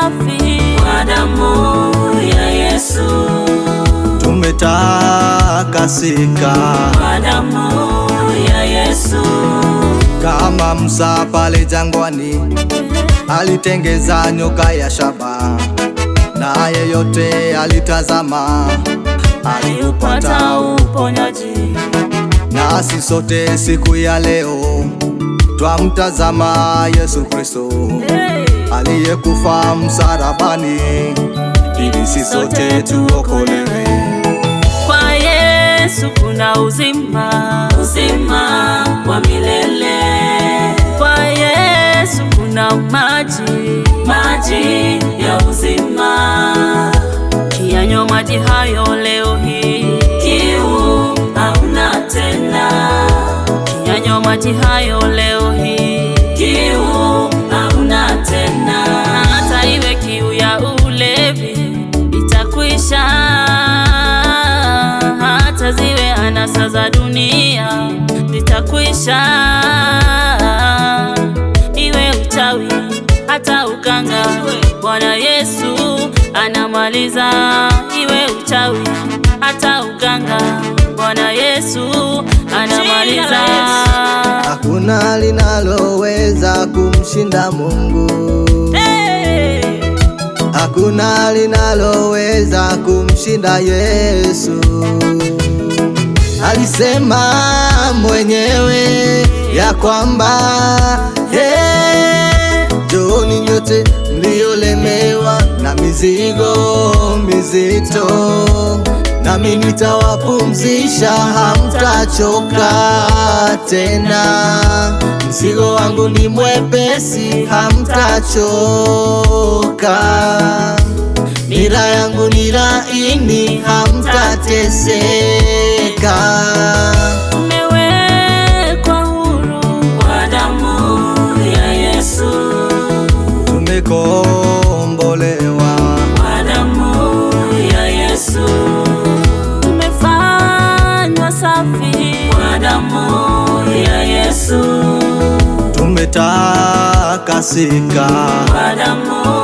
safi kwa damu ya Yesu. Tumetakasika kwa damu ya Yesu. Kama Musa pale jangwani alitengeza nyoka ya shaba, na yeyote alitazama aliupata uponyaji. Nasi sote siku ya leo twamtazama Yesu Kristo, aliyekufa msalabani ili sisi sote tuokolewe. Kwa Yesu kuna uzima, uzima wa milele. Kwa Yesu kuna maji, maji ya uzima. Ukiyanywa maji hayo leo hii, kiu hauna tena. Ukiyanywa maji hayo leo hii, kiu hauna tena. Hata iwe kiu ya ulevi itakwisha, hata ziwe anasa za dunia zitakwisha. Iwe uchawi hata uganga, Bwana Yesu anamaliza. Iwe uchawi hata uganga, Bwana Yesu anamaliza. Hakuna linaloweza kumshinda Mungu. Hakuna linaloweza kumshinda Yesu. Alisema mwenyewe ya kwamba njooni nyote mliolemewa na mizigo mizito, nami nitawapumzisha, hamtachoka tena. Mzigo wangu ni mwepesi, hamtachoka. Nira yangu ni laini, hamtateseka. Tumewekwa huru kwa damu ya Yesu. Tumekombolewa kwa damu ya Yesu. Tumefanywa safi kwa damu ya Yesu. Tumetakasika kwa damu